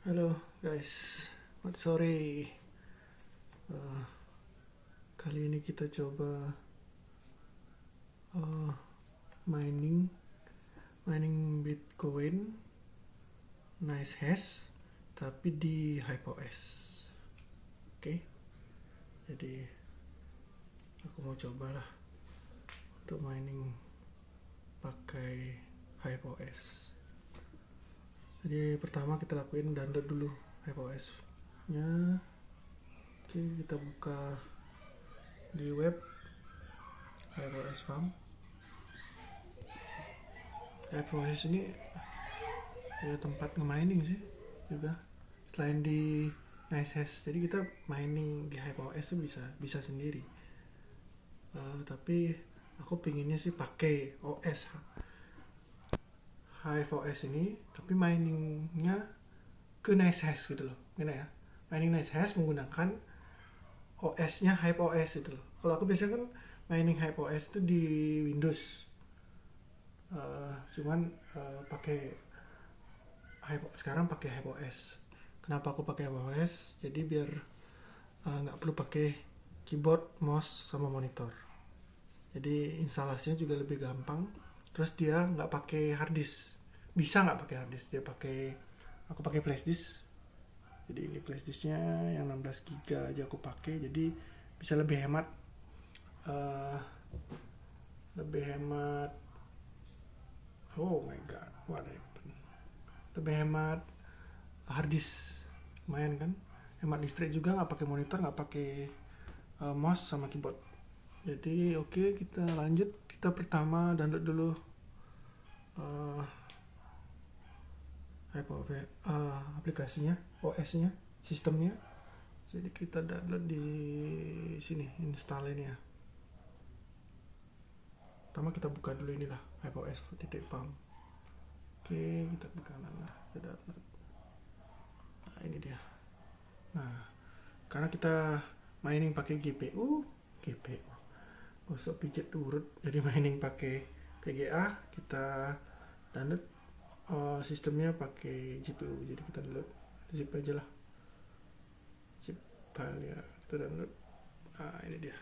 Halo guys, selamat sore. Eh, Kali ini kita coba eh, mining mining Bitcoin nice hash tapi di HyperOS. Oke, jadi aku mau coba lah untuk mining pakai HyperOS. Jadi pertama kita lakuin download dulu HyperOS nya. Oke, kita buka di web HyperOS Farm. HyperOS ini ya tempat nge-mining sih juga, selain di NiceHash. Jadi kita mining di HyperOS itu bisa sendiri. Tapi aku pinginnya sih pakai OS HyperOS ini, tapi miningnya ke NiceHash gitu loh. Gimana ya? Mining NiceHash menggunakan OS-nya HyperOS gitu loh. Kalau aku biasanya kan mining HyperOS itu di Windows. Cuman pakai sekarang pakai HyperOS. Kenapa aku pakai HyperOS? Jadi biar nggak perlu pakai keyboard, mouse, sama monitor. Jadi instalasinya juga lebih gampang. Terus dia nggak pakai hard disk. Bisa nggak pakai hard disk? Aku pakai flash disk. Jadi ini flash disknya yang 16 GB aja aku pakai. Jadi bisa lebih hemat. Uh, lebih hemat. Oh my god, what happened? Lebih hemat hard disk, lumayan kan? Hemat listrik juga, nggak pakai monitor, nggak pakai mouse sama keyboard. Jadi oke, kita lanjut. Kita pertama download dulu aplikasinya, OS-nya, sistemnya. Jadi kita download di sini, install ini ya. Pertama kita buka dulu inilah HyperOS.pam. Oke, kita buka mana? Kita download. Nah, ini dia. Nah, karena kita mining pakai GPU, gosok pijet urut, jadi mining pakai VGA, kita download sistemnya pakai GPU. Jadi kita download zip aja lah, zip file ya, kita download. Nah, ini dia,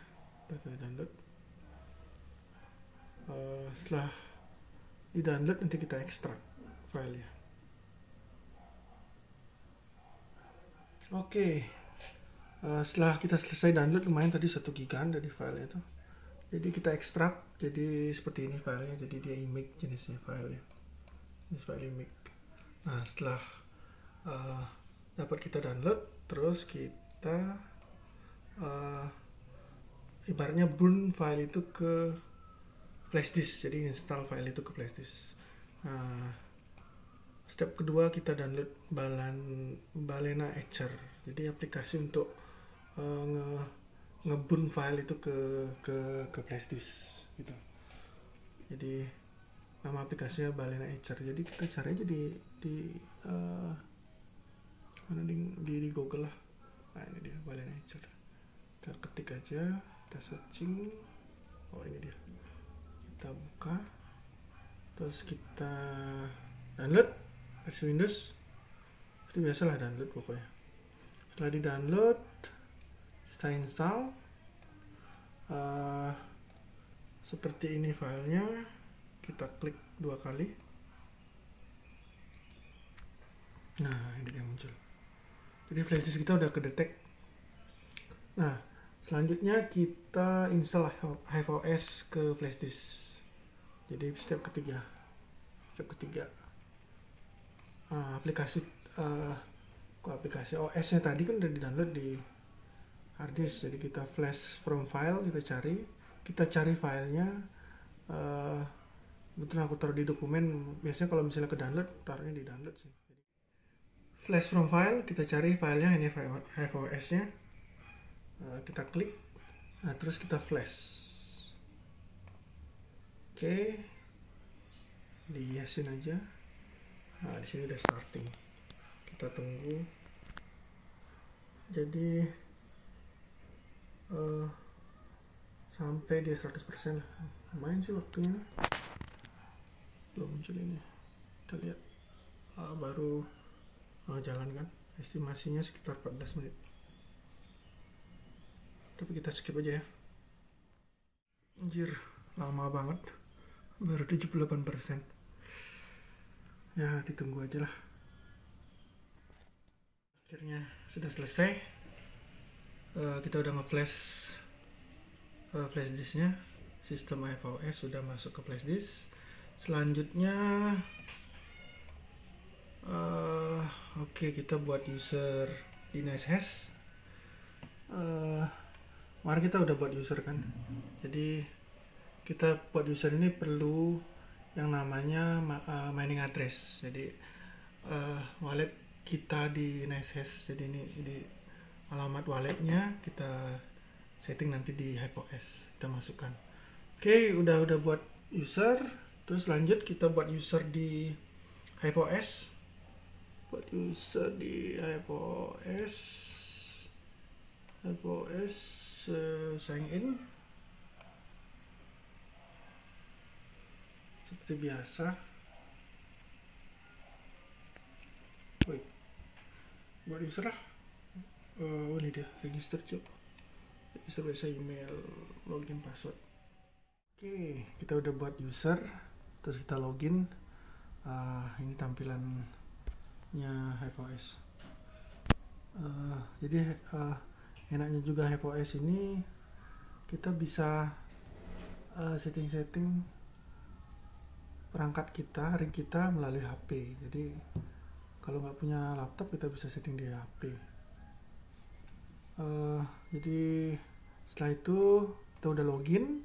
kita download. Setelah di download nanti kita ekstrak filenya. Oke, setelah kita selesai download, lumayan tadi 1 GB dari filenya itu. Jadi kita ekstrak jadi seperti ini filenya. Jadi dia image jenisnya filenya, jenis file image. Nah, setelah dapat kita download, terus kita ibaratnya burn file itu ke flash disk. Jadi install file itu ke flash disk. Nah, step kedua kita download Balena Etcher. Jadi aplikasi untuk ngeburn file itu ke flash disk gitu. Jadi nama aplikasinya Balena Etcher. Jadi kita cari aja di Google lah. Nah, ini dia Balena Etcher. Kita ketik aja, kita searching. Oh, ini dia. Kita buka, terus kita download versi Windows. Seperti biasalah download pokoknya. Setelah di download, kita install. Seperti ini filenya. Kita klik 2 kali. Nah, ini dia muncul. Jadi flash disk kita udah kedetek. Nah, selanjutnya kita install HyperOS ke flash disk. Jadi step ketiga. Aplikasi OS-nya tadi kan udah di-download di hard disk. Jadi kita flash from file, kita cari filenya. Betul, aku taruh di dokumen. Biasanya kalau misalnya ke download, taruhnya di download sih. Flash from file, kita cari filenya, ini HyperOS-nya. Kita klik, nah terus kita flash. Oke, di yesin aja. Nah, di sini udah starting. Kita tunggu. Jadi sampai dia 100% lah. Lumayan sih waktunya. Belum muncul ini. Kita lihat baru jalan kan, estimasinya sekitar 14 menit, tapi kita skip aja ya. Anjir, lama banget, baru 78%. Ya ditunggu aja lah. Akhirnya sudah selesai. Kita udah nge-flash flash disknya. Sistem HFOS sudah masuk ke flash disk. Selanjutnya oke, kita buat user di NiceHash. Kemarin kita udah buat user kan, jadi kita buat user ini perlu yang namanya mining address. Jadi wallet kita di NiceHash, jadi ini di alamat walletnya kita setting nanti di HFOS, kita masukkan. Oke, udah buat user. Terus lanjut kita buat user di HFOS. Buat user di HFOS sign in seperti biasa. Wait, buat user lah. Ini dia, register cuy. Register biasa, email, login, password. Oke, kita udah buat user, terus kita login. Ini tampilannya HFOS. Jadi enaknya juga HFOS ini kita bisa setting-setting perangkat kita, ring kita melalui HP. Jadi kalau nggak punya laptop kita bisa setting di HP. Jadi setelah itu kita udah login,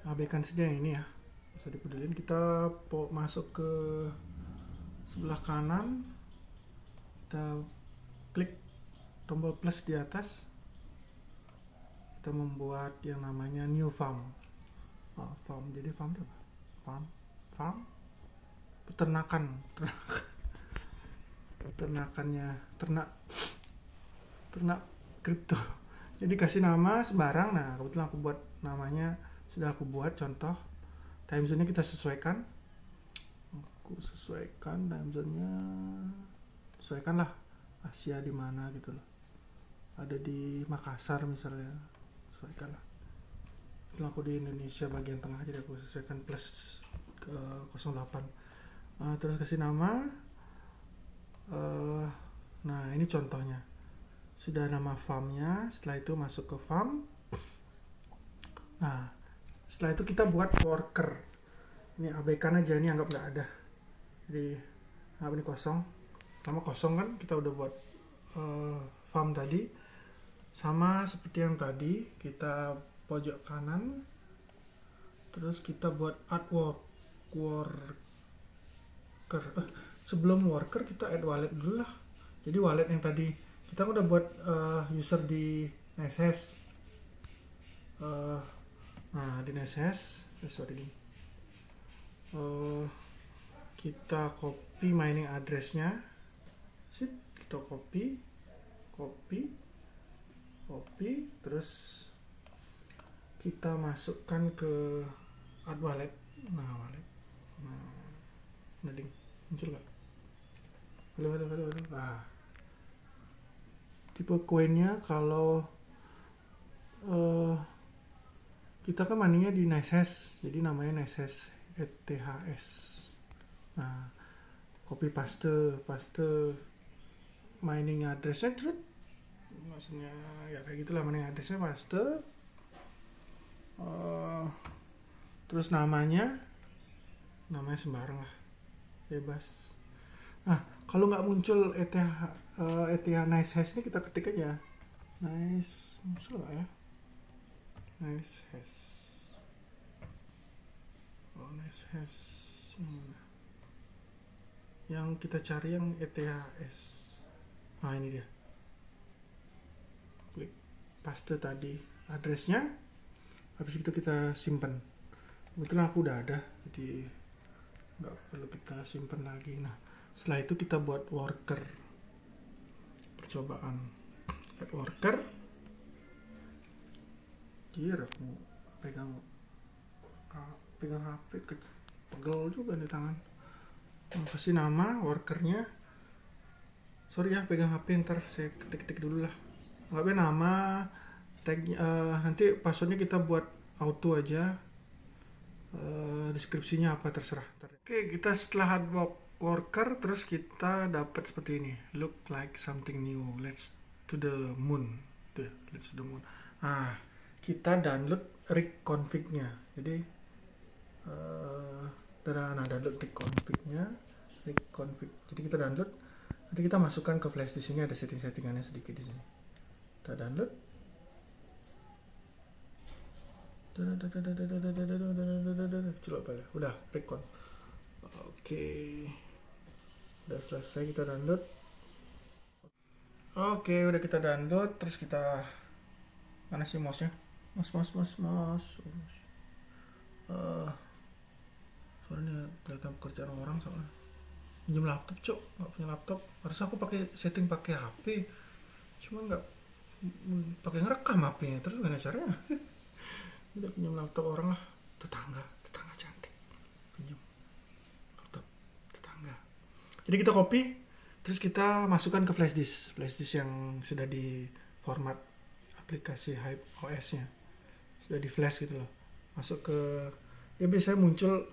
abaikan saja yang ini ya, bisa dipedulin. Kita masuk ke sebelah kanan, kita klik tombol plus di atas, kita membuat yang namanya new farm. Farm, jadi farm apa? Farm peternakan peternakannya ternak kripto. Jadi kasih nama sembarang. Nah kebetulan aku buat namanya, sudah aku buat contoh. Time zone nya kita sesuaikan, time zone nya sesuaikan lah, Asia di mana gitu loh, ada di Makassar misalnya, sesuaikan lah. Kebetulan aku di Indonesia bagian tengah, jadi aku sesuaikan plus ke 08. Terus kasih nama. Nah ini contohnya, sudah nama farmnya. Setelah itu masuk ke farm. Nah setelah itu kita buat worker. Ini abaikan aja, ini anggap nggak ada. Jadi anggap ini kosong. Lama kosong kan, kita udah buat farm tadi. Sama seperti yang tadi, kita pojok kanan. Terus kita buat add worker. Sebelum worker kita add wallet dulu lah. Jadi wallet yang tadi kita udah buat user di NiceHash. Nah di NiceHash, kita copy mining address-nya. Kita copy, terus kita masukkan ke add wallet. Nah wallet, muncul nggak? Halo. Tipe koinnya kalau kita kan miningnya di NiceHash, jadi namanya NiceHash ETHS. Nah copy paste mining address-nya, maksudnya ya kayak gitulah, mining address-nya paste. Terus namanya sembarang lah, bebas. Nah kalau nggak muncul ETH NiceHash ini, kita ketik aja muncul nggak ya, NiceHash. NiceHash yang kita cari yang ETHS. Nah ini dia, klik paste tadi addressnya, habis itu kita simpan. Kebetulan aku udah ada, jadi nggak perlu kita simpan lagi. Nah setelah itu kita buat worker percobaan. Add worker. Aku pegang HP pegel juga di tangan. Kasih nama workernya, sorry ya pegang HP, ntar saya ketik-ketik dulu lah. Nggak apa nama tag, nanti passwordnya kita buat auto aja. Deskripsinya apa terserah. Oke, kita setelah hard worker terus kita dapat seperti ini, look like something new, let's to the moon. Let's to the moon. Nah, kita download rig config-nya. Jadi download rig config-nya, rig config. Jadi kita download, nanti kita masukkan ke flash disk. Ini ada setting-settingannya sedikit di sini. Kita download. Coba ya, udah record. Oke, udah selesai kita download. Oke, udah kita download. Terus kita, mana sih mouse nya? Mouse. Soalnya kelihatan pekerjaan orang soalnya. Pinjam laptop, cok. Nggak punya laptop. Harusnya aku pakai setting pakai HP, cuma nggak pakai ngerekam HP-nya. Terus gimana caranya? Udah pinjam laptop orang lah, tetangga cantik, pinjam laptop tetangga. Jadi kita copy, terus kita masukkan ke flash disk yang sudah di format aplikasi Hype OS nya, sudah di flash gitu loh. Masuk ke, ya biasanya muncul,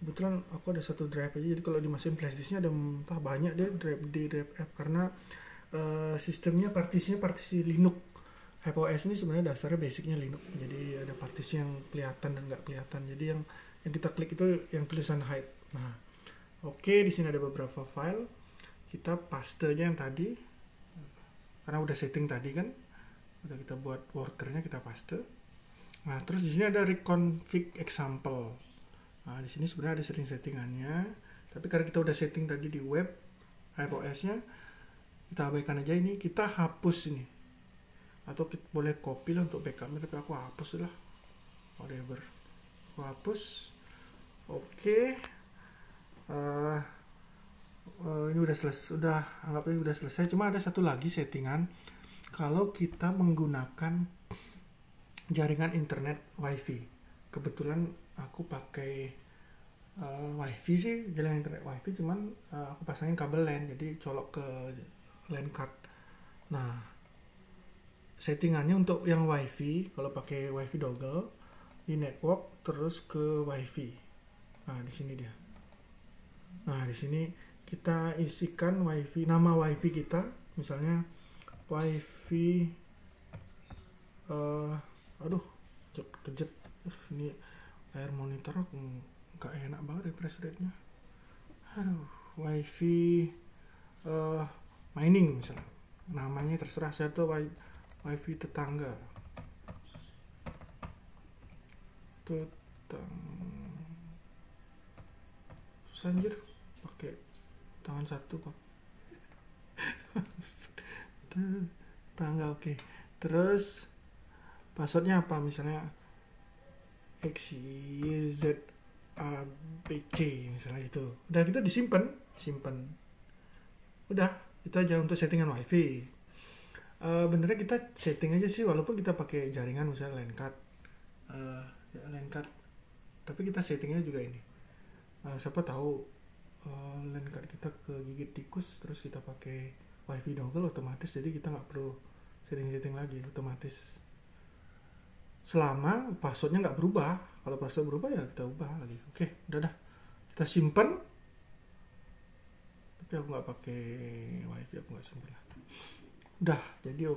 kebetulan aku ada satu drive aja, jadi kalau dimasukin flash disknya ada entah banyak deh drive app, karena sistemnya partisi Linux. Hype OS ini sebenarnya dasarnya basicnya Linux, jadi ada partisi yang kelihatan dan nggak kelihatan. Jadi yang kita klik itu yang tulisan Hype. Nah, oke, di sini ada beberapa file, kita paste aja yang tadi, karena udah setting tadi kan, udah kita buat workernya, kita paste. Nah, terus di sini ada reconfig example. Nah, di sini sebenarnya ada settingannya, tapi karena kita udah setting tadi di web Hype OS-nya, kita abaikan aja ini, kita hapus ini. Atau kita boleh copy lah untuk backupnya, tapi aku hapus lah, whatever, aku hapus. Oke. Ini udah selesai, anggap ini udah selesai. Cuma ada satu lagi settingan, kalau kita menggunakan jaringan internet wifi. Kebetulan aku pakai wifi sih, jaringan internet wifi, cuman aku pasangin kabel LAN, jadi colok ke LAN card. Nah, settingannya untuk yang wifi, kalau pakai wifi dongle di network terus ke wifi. Nah, di sini dia. Nah, di sini kita isikan wifi, nama wifi kita, misalnya wifi, aduh, kejet. Ini layar monitor aku nggak enak banget refresh rate-nya. Aduh, wifi mining misalnya. Namanya terserah, saya tuh wifi tetangga. Susah anjir, pakai tangan satu kok. Tetangga, oke. Terus passwordnya apa? Misalnya XYZABC misalnya itu. Udah, kita simpan. Udah, itu aja untuk settingan wifi. Benernya kita setting aja sih, walaupun kita pakai jaringan misalnya LAN card, tapi kita settingnya juga ini. Siapa tahu LAN card kita kegigit tikus, terus kita pakai wifi dongle otomatis, jadi kita nggak perlu setting lagi, otomatis. Selama passwordnya nggak berubah. Kalau password berubah ya kita ubah lagi. Oke, udah kita simpan. Tapi aku nggak pakai wifi, aku nggak simpan lah. Udah, jadi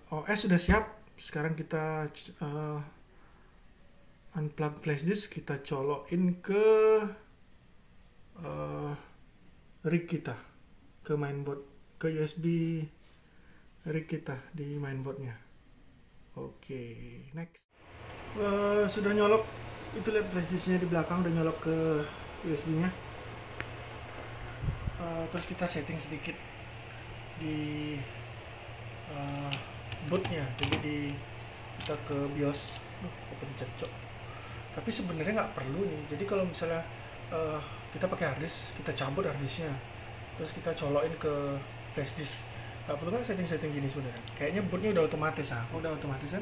OS sudah siap. Sekarang kita unplug flash disk, kita colokin ke rig kita, ke mainboard, ke USB rig kita di mainboardnya. Oke, next. Sudah nyolok, itu lihat flash disknya di belakang udah nyolok ke USB-nya. Terus kita setting sedikit di bootnya, jadi kita ke BIOS, pencet cok. Tapi sebenarnya nggak perlu nih. Jadi kalau misalnya kita pakai hard disk, kita cabut hard disknya, terus kita colokin ke flash disk. Nggak perlu kan setting gini sebenarnya. Kayaknya bootnya udah otomatis, udah otomatis kan.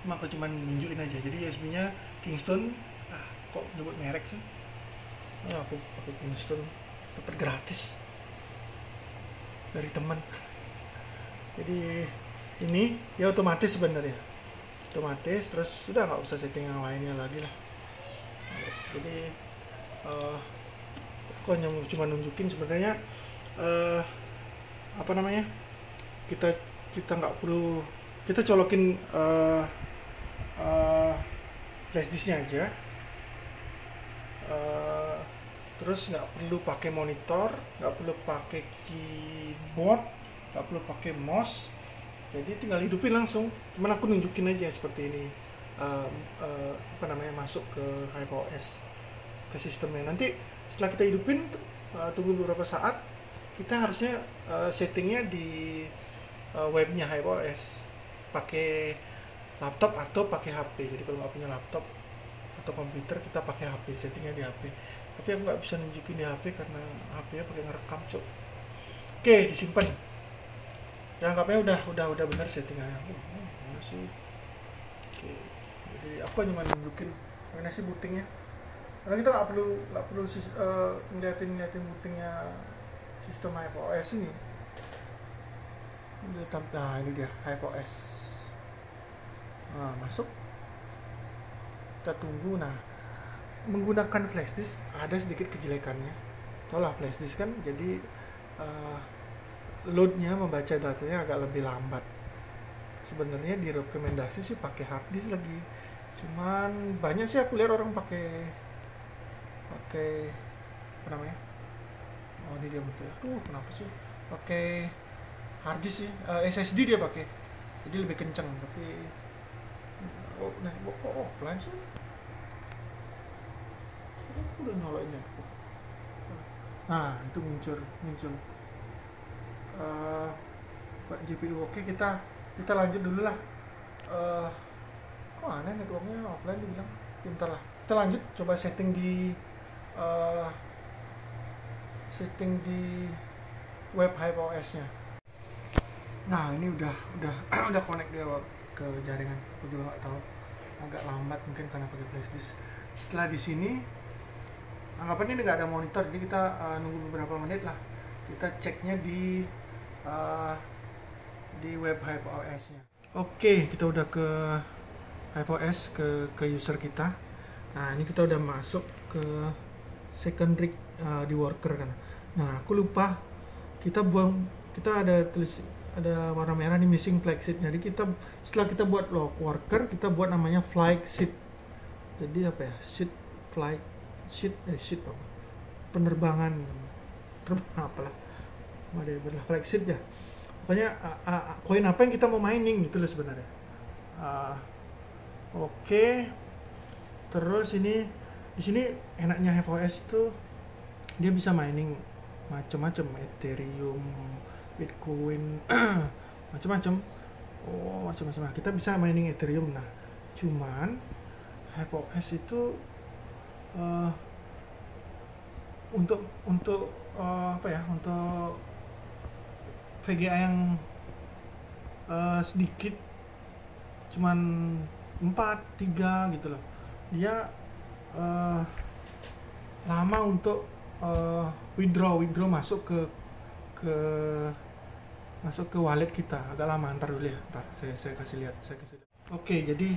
Cuma aku cuman nunjukin aja. Jadi USB-nya Kingston. Kok nyebut merek sih? Aku pakai Kingston. dapat gratis dari teman. Jadi ini ya otomatis sebenarnya, otomatis, terus sudah nggak usah setting yang lainnya lagi lah. Jadi aku hanya cuma nunjukin sebenarnya apa namanya, kita nggak perlu, kita colokin flash disknya aja, terus nggak perlu pakai monitor, nggak perlu pakai keyboard, nggak perlu pakai mouse, jadi tinggal hidupin langsung. Cuman aku nunjukin aja seperti ini, apa namanya, masuk ke HyperOS, ke sistemnya. Nanti setelah kita hidupin, tunggu beberapa saat, kita harusnya settingnya di webnya HyperOS, pakai laptop atau pakai HP. Jadi kalau nggak punya laptop atau komputer, kita pakai HP, settingnya di HP. Tapi aku nggak bisa nunjukin di HP karena HP-nya pakai ngerekam, cok. Oke, disimpan. Ya, anggapnya udah benar settingannya. Mana sih? Oke. Jadi aku hanya nunjukin mana sih bootingnya. Karena kita nggak perlu ngeliatin bootingnya sistem HyperOS ini. Nah, ini dia HyperOS. Nah, masuk. Kita tunggu. Nah, menggunakan flash disk ada sedikit kejelekannya. Tolong flash disk kan, jadi loadnya, membaca datanya agak lebih lambat. Sebenarnya direkomendasi sih pakai hard disk lagi. Cuman banyak sih aku lihat orang pakai apa namanya? Oh, ini dia betul. Tuh, kenapa sih? Pakai hard disk sih, SSD dia pakai. Jadi lebih kencang, tapi kok offline sih? Aku udah nyalain ya. Nah, itu muncul GPU. Oke, kita lanjut dulu lah. Kok aneh networknya offline dibilang. Pintar lah, kita lanjut, coba setting di web HyperOS nya. Nah, ini udah connect dia ke jaringan. Aku juga nggak tahu, agak lambat mungkin karena pakai flash disk. Setelah di sini, anggapannya ini nggak ada monitor, jadi kita nunggu beberapa menit lah. Kita ceknya di web HyperOS nya. Oke, kita udah ke HyperOS, ke user kita. Nah, ini kita udah masuk ke second rig di worker kan. Nah, aku lupa kita ada warna merah nih, missing flag sheet. Jadi setelah kita buat worker, kita buat namanya flag sheet. Jadi apa ya? Sheet penerbangan apalah. Ada flag sheet ya. Pokoknya koin apa yang kita mau mining gitu loh sebenarnya. Oke. Terus di sini enaknya HyperOS itu dia bisa mining macam-macam, Ethereum, Bitcoin, macam-macam. Macam-macam. Kita bisa mining Ethereum. Nah, cuman HyperOS itu untuk apa ya? Untuk VGA yang sedikit, cuman 4-3 gitu loh. Dia lama untuk withdraw masuk ke wallet kita, agak lama. Ntar dulu ya, saya kasih lihat. Oke, jadi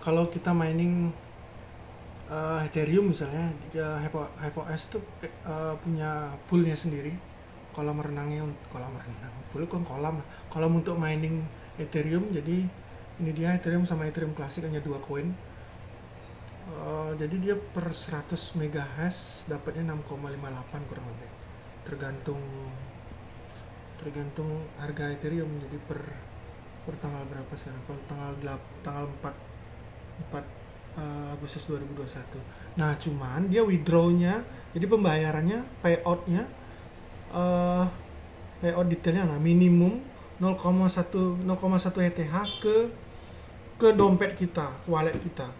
kalau kita mining Ethereum misalnya, HyperOS itu punya poolnya sendiri, kolam untuk mining Ethereum. Jadi ini dia Ethereum sama Ethereum klasik, hanya 2 koin. Jadi dia per 100 MHz dapatnya 6,58 kurang lebih, tergantung harga Ethereum. Jadi per tanggal berapa sekarang? Tanggal 4 Agustus 2021. Nah, cuman dia withdrawnya, jadi pembayarannya, payout detailnya minimum 0,1 ETH ke dompet kita, wallet kita.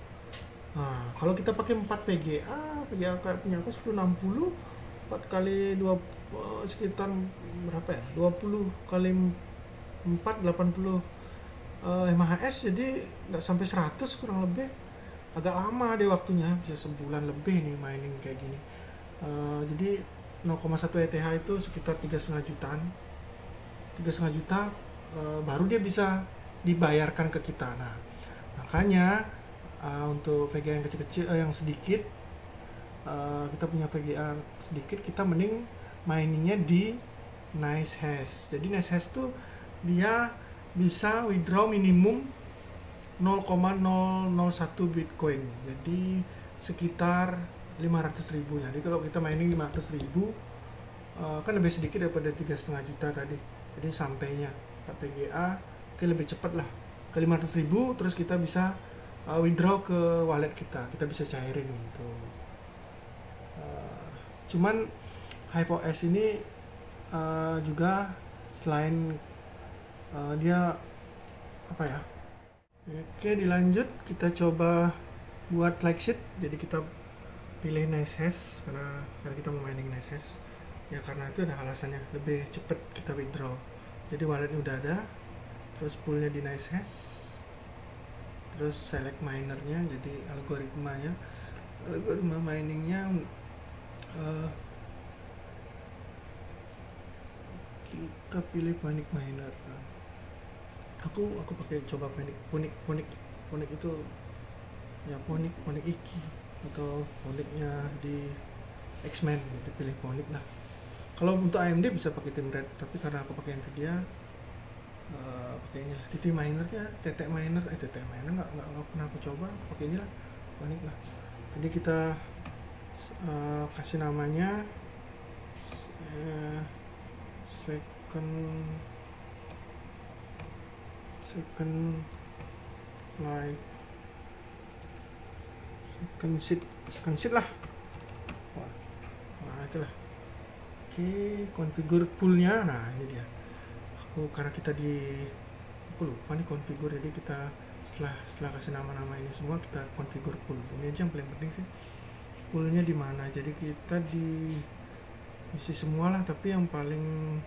Nah, kalau kita pakai 4 PGA kayak punya aku 1060, 4 kali 2 sekitar berapa ya? 20 kali 4 80 MHz, jadi nggak sampai 100 kurang lebih. Agak lama deh waktunya, bisa sebulan lebih nih mining kayak gini. Jadi 0,1 ETH itu sekitar 3,5 jutaan. 3,5 juta baru dia bisa dibayarkan ke kita. Nah, makanya untuk VGA yang kecil-kecil yang sedikit, kita punya VGA sedikit, kita mending miningnya di NiceHash. Jadi NiceHash tuh dia bisa withdraw minimum 0,001 Bitcoin. Jadi sekitar 500.000 ya. Jadi kalau kita mining 500.000 kan lebih sedikit daripada 3,5 juta tadi. Jadi sampainya VGA lebih cepat lah ke 500.000, terus kita bisa withdraw ke wallet kita bisa cairin gitu. Cuman HypeOS ini juga selain dia apa ya, oke, dilanjut kita coba buat flexit. Jadi kita pilih NiceHash karena kita mau mining NiceHash ya, karena itu ada alasannya, lebih cepat kita withdraw. Jadi walletnya udah ada, terus poolnya di NiceHash, terus select minernya, jadi algoritma miningnya kita pilih Panic Miner. Aku pakai coba Panic itu ya, Panic Iki atau Panicnya di X-Men, dipilih Panic lah. Kalau untuk AMD bisa pakai Teamred, tapi karena aku pakai Nvidia pakainya TT Minernya, TT Miner nggak pernah aku coba, aku pakai ini lah, Panic lah. Jadi kita kasih namanya second seed lah. Nah itulah. Oke, configure poolnya. Nah ini dia. Karena kita aku lupa nih configure, jadi kita setelah kasih nama-nama ini semua, kita configure pool. Ini aja yang paling penting sih, poolnya di mana. Jadi kita isi semua lah, tapi yang paling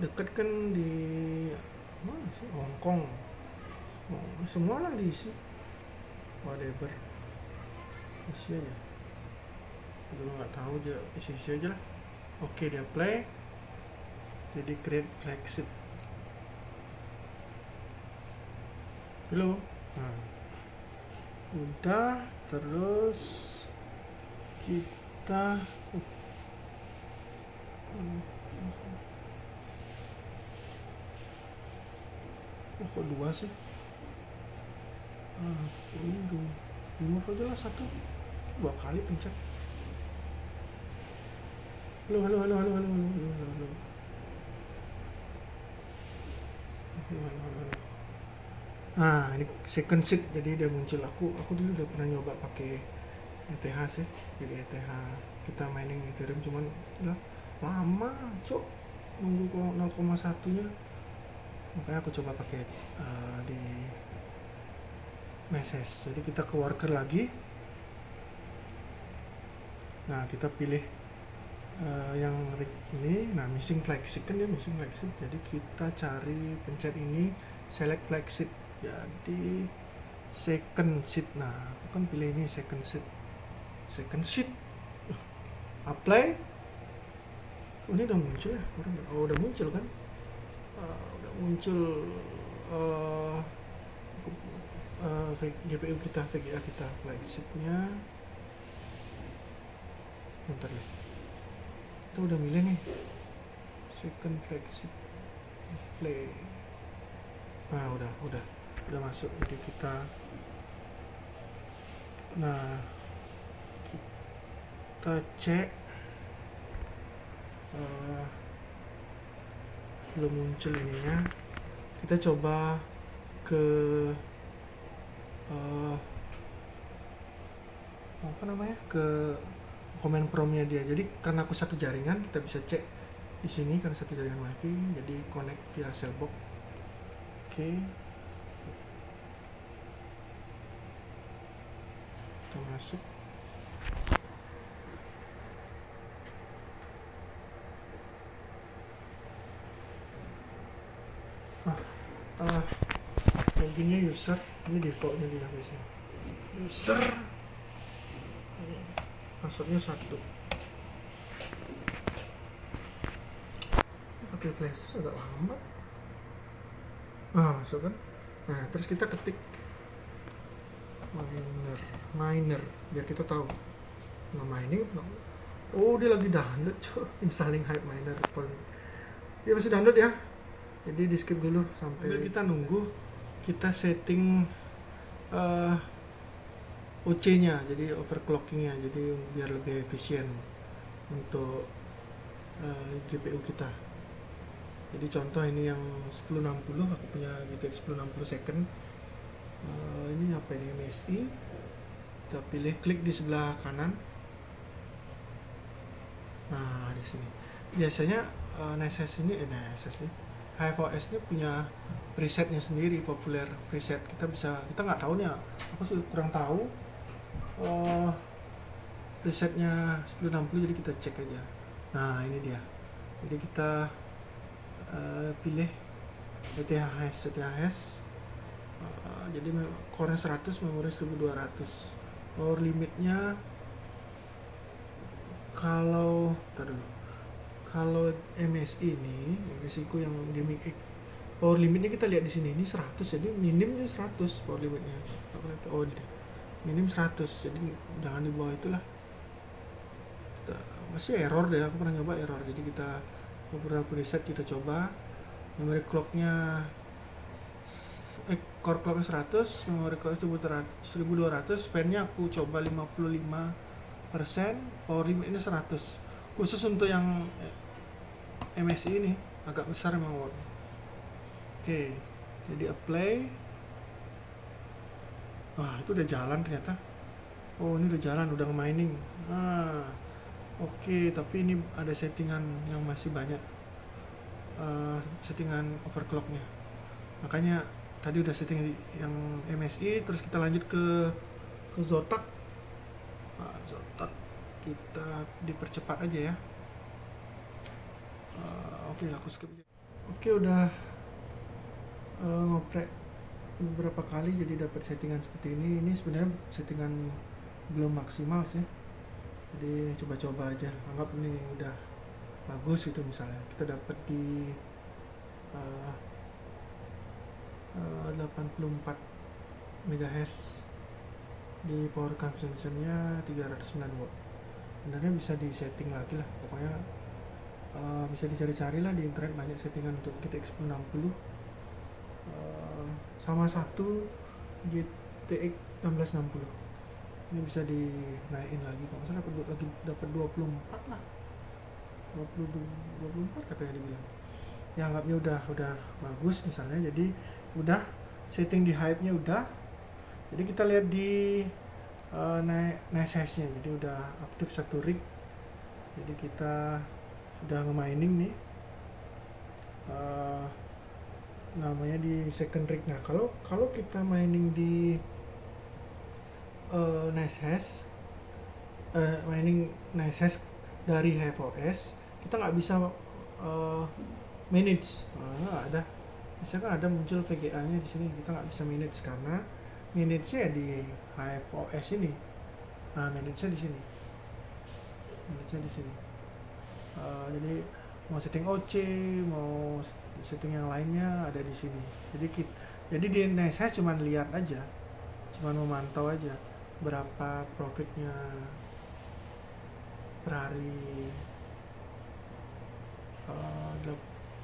deket kan di mana sih, Hongkong. Semua lah diisi, whatever, isi aja. Dulu nggak tahu aja, isi aja lah. Oke, dia play. Jadi create flexit dulu. Nah, udah, terus kita kok dua sih? Ini remove aja lah, satu, 2 kali pencet. Halo. Nah, ini second seed, jadi dia muncul. Aku dulu udah pernah nyoba pakai ETH sih. Jadi ETH kita mining Ethereum, cuman udah lama nunggu 0,1 nya. Makanya aku coba pakai di NiceHash. Jadi kita ke worker lagi. Nah, kita pilih yang ini. Nah, missing flexit, kan dia missing flexit. Jadi kita cari, pencet ini, select flexit. Jadi second seed. Nah, aku kan pilih ini second seed. Apply. Ini udah muncul ya? Udah muncul kan? Udah muncul GPU kita, VGA kita, flexitnya. Bentar ya, kita udah milih nih second flexit, play. Nah, udah masuk. Jadi kita, nah, kita cek, belum muncul ininya. Kita coba ke ke komen promnya dia. Jadi karena aku satu jaringan, kita bisa cek di sini karena satu jaringan wifi, jadi connect via Cellbox. Oke, kita masuk. Loginnya user, ini defaultnya dia biasanya. User, passwordnya 1. pakai flash agak lambat. Masuk kan. Nah terus kita ketik miner biar kita tahu nama ini. Oh dia lagi download cuy, installing Hive Miner. Dia masih download ya, jadi di skip dulu sampai kita nunggu kita setting OC nya, jadi overclocking nya, jadi biar lebih efisien untuk GPU kita. Jadi contoh ini yang 1060, aku punya GTX 1060 second. Ini apa ini, MSI. Kita pilih, klik di sebelah kanan. Nah di sini biasanya NSS ini HiveOS ini punya presetnya sendiri, populer preset. Kita nggak tahu nih, aku sih kurang tahu presetnya 1060, jadi kita cek aja. Nah ini dia, jadi kita pilih ETHS, jadi core 100, memori 1200. Power limitnya kalau MSI ini, MSI ku yang gaming power limitnya kita lihat di sini, ini 100, jadi minimnya 100 power limitnya. Oh ini minim 100, jadi jangan di bawah itulah. Masih error deh, aku pernah nyoba error. Jadi kita beberapa preset kita coba, memory clocknya core clocknya 100, memory clocknya 1200, span-nya aku coba 55%, power limitnya 100. Khusus untuk yang MSI ini agak besar memang. Oke, jadi apply. Wah itu udah jalan ternyata. Oh ini udah jalan, udah nge-mining. Oke, tapi ini ada settingan yang masih banyak, settingan overclocknya. Makanya tadi udah setting yang MSI, terus kita lanjut ke Zotac. Zotac kita dipercepat aja ya. Oke, aku skip aja. Oke, udah ngoprek beberapa kali jadi dapat settingan seperti ini. Ini sebenarnya settingan belum maksimal sih, jadi coba-coba aja, anggap ini udah bagus gitu. Misalnya kita dapat di 84 MHz, di power consumption-nya 309 watt. Sebenarnya bisa di setting lagi lah, pokoknya bisa dicari-cari lah di internet, banyak settingan untuk GTX 1060. Sama satu GTX 1660 ini bisa dinaikin lagi, kalau nggak salah dapat 24 lah, 24 katanya dibilang. Ya anggapnya udah bagus misalnya. Jadi udah setting di Hive nya udah, jadi kita lihat di NSS nya, jadi udah aktif satu rig. Jadi kita sudah nge-mining nih, namanya di second rig. Nah kalau kita mining di NSS, mining NSS dari HiveOS, kita nggak bisa manage. Ada, misalkan ada muncul VGA nya di sini, kita nggak bisa manage karena manage-nya di HiveOS ini. Nah manage-nya di sini, jadi mau setting OC, mau setting yang lainnya ada di sini. Jadi di NSS cuman lihat aja, cuman memantau aja berapa profitnya per hari.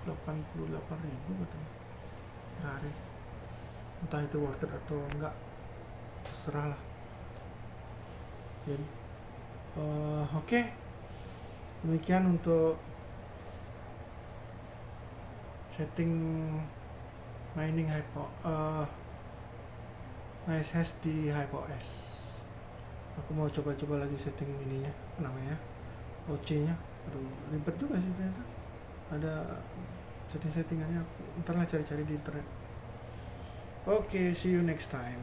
88.000 katanya per hari, entah itu worth it atau enggak, terserah lah. Jadi oke. Demikian untuk setting mining NSS di HiveOS. Aku mau coba-coba lagi setting ininya, namanya OC nya. Aduh ribet juga sih ternyata, ada setting-settingannya. Ntar lah cari-cari di internet. Oke, see you next time.